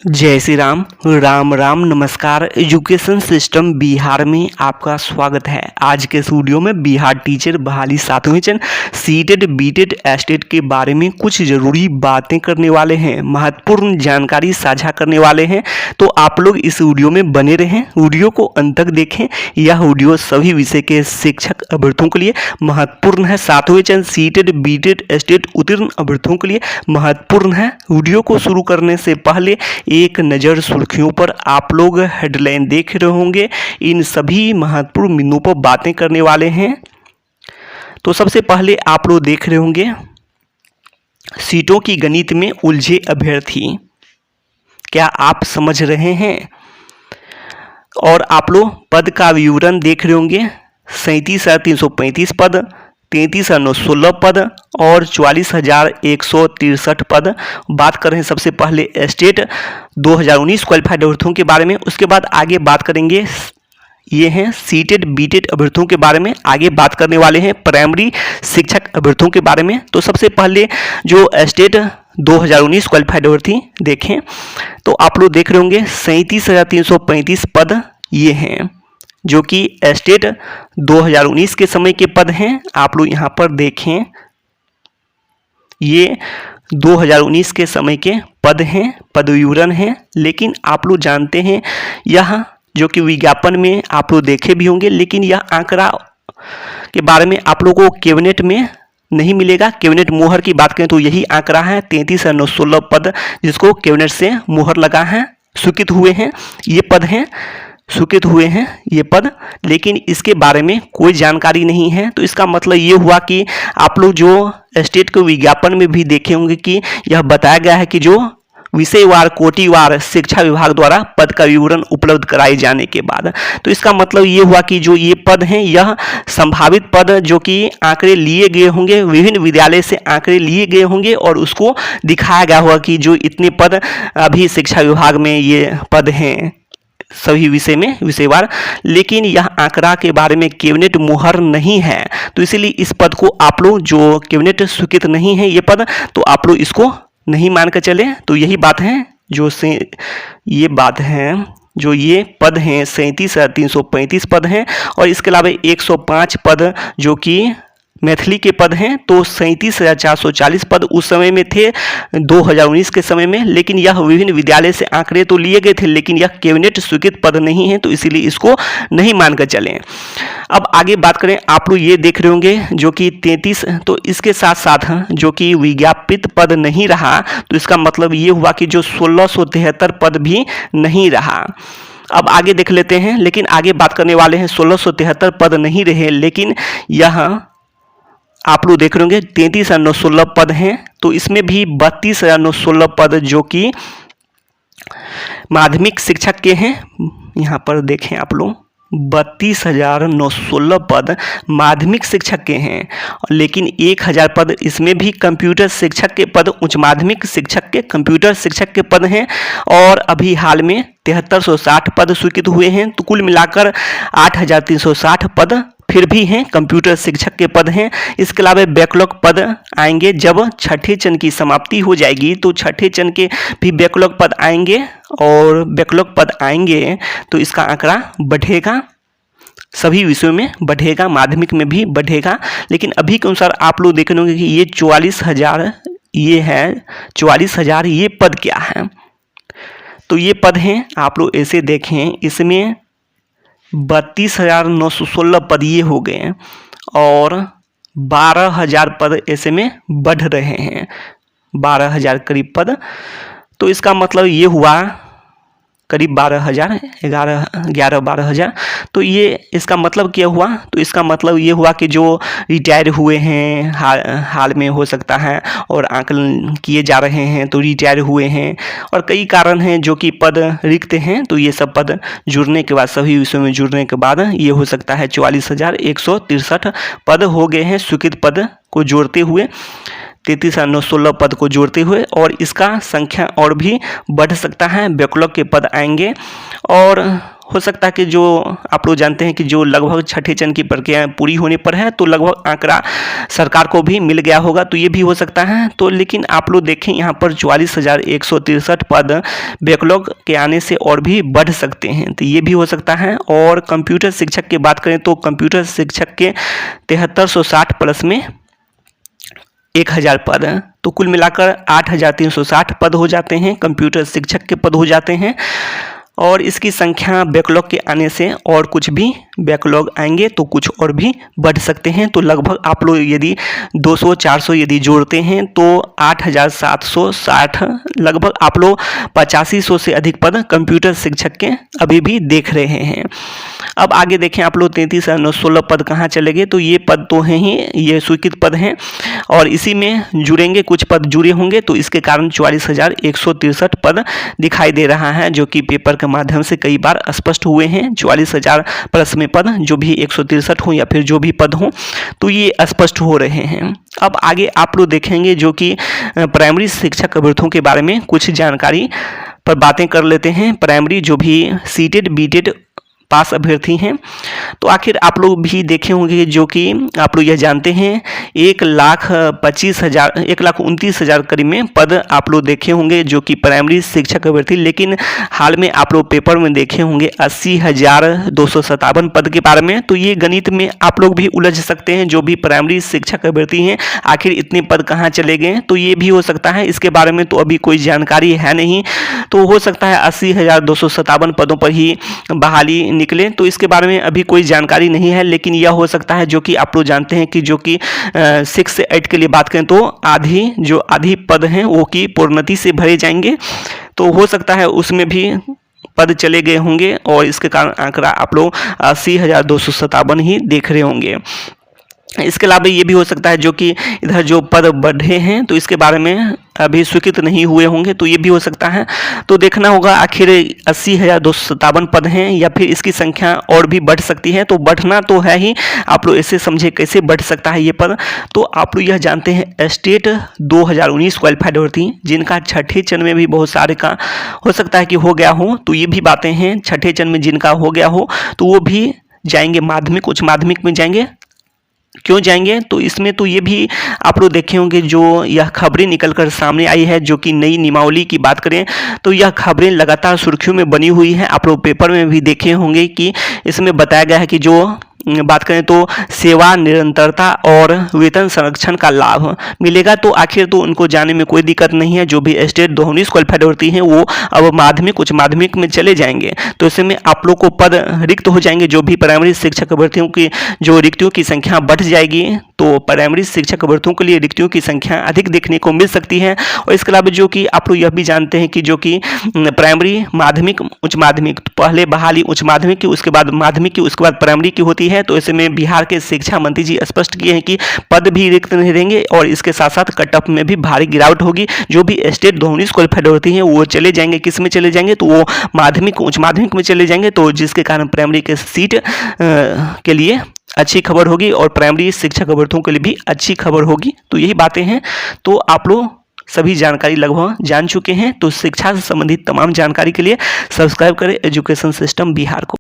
जय श्री राम राम राम नमस्कार। Education system Bihar में आपका स्वागत है। आज के इस वीडियो में बिहार टीचर बहाली 7वें चरण सीटेट बीटेट एस्टेट के बारे में कुछ ज़रूरी बातें करने वाले हैं, महत्वपूर्ण जानकारी साझा करने वाले हैं। तो आप लोग इस वीडियो में बने रहें, वीडियो को अंत तक देखें। यह वीडियो सभी विषय के शिक्षक अभ्यर्थियों के लिए महत्वपूर्ण है। 7वें चरण सीटेट बीटेट एस्टेट उत्तीर्ण अभ्यर्थियों के लिए महत्वपूर्ण है। वीडियो को शुरू करने से पहले एक नज़र सुर्खियों पर आप लोग हेडलाइन देख रहे होंगे। इन सभी महत्वपूर्ण बिंदुओं पर बातें करने वाले हैं। तो सबसे पहले आप लोग देख रहे होंगे सीटों की गणित में उलझे अभ्यर्थी। क्या आप समझ रहे हैं? और आप लोग पद का विवरण देख रहे होंगे। 37,335 पद, 33,916 पद और 44,163 पद। बात करें सबसे पहले स्टेट 2019 क्वालिफाइड अभ्यर्थियों के बारे में, उसके बाद आगे बात करेंगे ये हैं सीटेट बीटेट अभ्यर्थियों के बारे में, आगे बात करने वाले हैं प्राइमरी शिक्षक अभ्यर्थियों के बारे में। तो सबसे पहले जो स्टेट 2019 क्वालिफाइड अभ्यर्थी देखें तो आप लोग देख रहे होंगे 37,335 पद ये हैं जो कि स्टेट 2019 के समय के पद हैं। आप लोग यहाँ पर देखें ये 2019 के समय के पद हैं, पद विवरण हैं। लेकिन आप लोग जानते हैं यह जो कि विज्ञापन में आप लोग देखे भी होंगे, लेकिन यह आंकड़ा के बारे में आप लोगों को कैबिनेट में नहीं मिलेगा। कैबिनेट मोहर की बात करें तो यही आंकड़ा है 33,916 पद जिसको कैबिनेट से मोहर लगा है, स्वीकृत हुए हैं ये पद हैं, स्वीकृत हुए हैं ये पद। लेकिन इसके बारे में कोई जानकारी नहीं है। तो इसका मतलब ये हुआ कि आप लोग जो स्टेट के विज्ञापन में भी देखे होंगे कि यह बताया गया है कि जो विषयवार कोटिवार शिक्षा विभाग द्वारा पद का विवरण उपलब्ध कराए जाने के बाद, तो इसका मतलब ये हुआ कि जो ये पद हैं यह संभावित पद जो कि आंकड़े लिए गए होंगे, विभिन्न विद्यालय से आंकड़े लिए गए होंगे और उसको दिखाया गया होगा कि जो इतने पद अभी शिक्षा विभाग में ये पद हैं सभी विषय में विषयवार। लेकिन यह आंकड़ा के बारे में कैबिनेट मोहर नहीं है, तो इसीलिए इस पद को आप लोग जो कैबिनेट स्वीकृत नहीं है ये पद, तो आप लोग इसको नहीं मान कर चले। तो यही बात है जो से ये बात है जो ये पद हैं 37,335 पद हैं और इसके अलावा 105 पद जो कि मैथिली के पद हैं। तो 37,440 पद उस समय में थे 2019 के समय में। लेकिन यह विभिन्न विद्यालय से आंकड़े तो लिए गए थे, लेकिन यह कैबिनेट स्वीकृत पद नहीं है, तो इसीलिए इसको नहीं मानकर चलें। अब आगे बात करें, आप लोग ये देख रहे होंगे जो कि 33, तो इसके साथ साथ जो कि विज्ञापित पद नहीं रहा, तो इसका मतलब ये हुआ कि जो 1673 पद भी नहीं रहा। अब आगे देख लेते हैं, लेकिन आगे बात करने वाले हैं 1673 पद नहीं रहे, लेकिन यह आप लोग देख रहे होंगे 33,916 पद हैं। तो इसमें भी 32,916 पद जो कि माध्यमिक शिक्षक के हैं। यहाँ पर देखें आप लोग 32,916 पद माध्यमिक शिक्षक के हैं, लेकिन 1,000 पद इसमें भी कंप्यूटर शिक्षक के पद, उच्च माध्यमिक शिक्षक के कंप्यूटर शिक्षक के पद हैं। और अभी हाल में 7360 पद स्वीकृत हुए हैं। तो कुल मिलाकर 8,360 पद फिर भी हैं कंप्यूटर शिक्षक के पद हैं। इसके अलावा बैकलॉग पद आएंगे जब छठे चरण की समाप्ति हो जाएगी, तो छठे चरण के भी बैकलॉग पद आएंगे और बैकलॉग पद आएंगे तो इसका आंकड़ा बढ़ेगा, सभी विषयों में बढ़ेगा, माध्यमिक में भी बढ़ेगा। लेकिन अभी के अनुसार आप लोग देख होंगे कि ये 44,000 ये है, 44,000 ये पद क्या है। तो ये पद हैं, आप लोग ऐसे देखें, इसमें 32,916 पद ये हो गए हैं और 12,000 पद ऐसे में बढ़ रहे हैं, 12,000 करीब पद। तो इसका मतलब ये हुआ करीब 12,000, 12,000। तो ये इसका मतलब क्या हुआ? तो इसका मतलब ये हुआ कि जो रिटायर हुए हैं हाल में हो सकता है और आकलन किए जा रहे हैं तो रिटायर हुए हैं, और कई कारण हैं जो कि पद रिक्त हैं। तो ये सब पद जुड़ने के बाद, सभी विषयों में जुड़ने के बाद ये हो सकता है 44,163 पद हो गए हैं स्वीकृत पद को जोड़ते हुए, 33,916 पद को जोड़ते हुए। और इसका संख्या और भी बढ़ सकता है, बैकलॉग के पद आएंगे और हो सकता है कि जो आप लोग जानते हैं कि जो लगभग छठे चरण की प्रक्रिया पूरी होने पर है तो लगभग आंकड़ा सरकार को भी मिल गया होगा, तो ये भी हो सकता है। तो लेकिन आप लोग देखें यहाँ पर 44,163 पद बैकलॉग के आने से और भी बढ़ सकते हैं, तो ये भी हो सकता है। और कंप्यूटर शिक्षक की बात करें तो कंप्यूटर शिक्षक के 7360 प्लस में 1000 पद हैं, तो कुल मिलाकर 8360 पद हो जाते हैं, कंप्यूटर शिक्षक के पद हो जाते हैं। और इसकी संख्या बैकलॉग के आने से और कुछ भी बैकलॉग आएंगे तो कुछ और भी बढ़ सकते हैं। तो लगभग आप लोग यदि 200-400 यदि जोड़ते हैं तो 8760 लगभग आप लोग 8500 से अधिक पद कंप्यूटर शिक्षक के अभी भी देख रहे हैं। अब आगे देखें आप लोग 33,916 पद कहाँ चले गए, तो ये पद तो हैं ही, ये स्वीकृत पद हैं और इसी में जुड़ेंगे, कुछ पद जुड़े होंगे, तो इसके कारण 44,163 पद दिखाई दे रहा है, जो कि पेपर के माध्यम से कई बार स्पष्ट हुए हैं। 44,000 प्लस में पद जो भी 163 हो या फिर जो भी पद हो, तो ये स्पष्ट हो रहे हैं। अब आगे आप लोग देखेंगे जो कि प्राइमरी शिक्षक अभ्यर्थियों के बारे में कुछ जानकारी पर बातें कर लेते हैं। प्राइमरी जो भी सीटेड बीटेड पास अभ्यर्थी हैं, तो आखिर आप लोग भी देखे होंगे जो कि आप लोग यह जानते हैं 1,29,000 करीब में पद आप लोग देखे होंगे जो कि प्राइमरी शिक्षक अभ्यर्थी। लेकिन हाल में आप लोग पेपर में देखे होंगे 80,257 पद के बारे में। तो ये गणित में आप लोग भी उलझ सकते हैं, जो भी प्राइमरी शिक्षक अभ्यर्थी हैं आखिर इतने पद कहाँ चले गए, तो ये भी हो सकता है। इसके बारे में तो अभी कोई जानकारी है नहीं, तो हो सकता है 80,257 पदों पर ही बहाली निकले, तो इसके बारे में अभी कोई जानकारी नहीं है। लेकिन यह हो सकता है जो कि आप लोग जानते हैं कि जो कि 6 से 8 के लिए बात करें तो आधी पद हैं वो कि प्रोन्नति से भरे जाएंगे, तो हो सकता है उसमें भी पद चले गए होंगे और इसके कारण आंकड़ा आप लोग 80,257 ही देख रहे होंगे। इसके अलावा ये भी हो सकता है जो कि इधर जो पद बढ़े हैं तो इसके बारे में अभी स्वीकृत नहीं हुए होंगे, तो ये भी हो सकता है। तो देखना होगा आखिर 80,257 पद हैं या फिर इसकी संख्या और भी बढ़ सकती है। तो बढ़ना तो है ही, आप लोग ऐसे समझे कैसे बढ़ सकता है ये पद। तो आप लोग यह जानते हैं स्टेट 2019 क्वालिफाइड अभ्यर्थी जिनका छठे चरण में भी बहुत सारे का हो सकता है कि हो गया हो, तो ये भी बातें हैं। छठे चरण में जिनका हो गया हो तो वो भी जाएंगे माध्यमिक उच्च माध्यमिक में जाएंगे। क्यों जाएंगे, तो इसमें तो ये भी आप लोग देखे होंगे जो यह खबरें निकलकर सामने आई है जो कि नई नियमावली की बात करें तो यह खबरें लगातार सुर्खियों में बनी हुई हैं। आप लोग पेपर में भी देखे होंगे कि इसमें बताया गया है कि जो बात करें तो सेवा निरंतरता और वेतन संरक्षण का लाभ मिलेगा, तो आखिर तो उनको जाने में कोई दिक्कत नहीं है। जो भी स्टेट 2019 क्वालिफाइड अभ्यर्थी हैं वो अब माध्यमिक उच्च माध्यमिक में चले जाएंगे, तो इसमें में आप लोग को पद रिक्त हो जाएंगे। जो भी प्राइमरी शिक्षक अभ्यर्थियों की जो रिक्तियों की संख्या बढ़ जाएगी, तो प्राइमरी शिक्षक अभ्यर्थियों के लिए रिक्तियों की संख्या अधिक देखने को मिल सकती है। और इसके अलावा जो कि आप लोग यह भी जानते हैं कि जो कि प्राइमरी माध्यमिक उच्च माध्यमिक पहले बहाली उच्च माध्यमिक की, उसके बाद माध्यमिक की, उसके बाद प्राइमरी की होती है। तो ऐसे में बिहार के शिक्षा मंत्री जी स्पष्ट किए हैं कि पद भी रिक्त नहीं रहेंगे और इसके साथ साथ कट ऑफ में भी भारी गिरावट होगी। जो भी स्टेट 2019 क्वालिफाइड होती हैं वो चले जाएंगे, किस में चले जाएंगे, तो वो माध्यमिक उच्च माध्यमिक में चले जाएंगे, तो जिसके कारण प्राइमरी के सीट के लिए अच्छी खबर होगी और प्राइमरी शिक्षक अभ्यर्थियों के लिए भी अच्छी खबर होगी। तो यही बातें हैं। तो आप लोग सभी जानकारी लगभग जान चुके हैं। तो शिक्षा से संबंधित तमाम जानकारी के लिए सब्सक्राइब करें एजुकेशन सिस्टम बिहार को।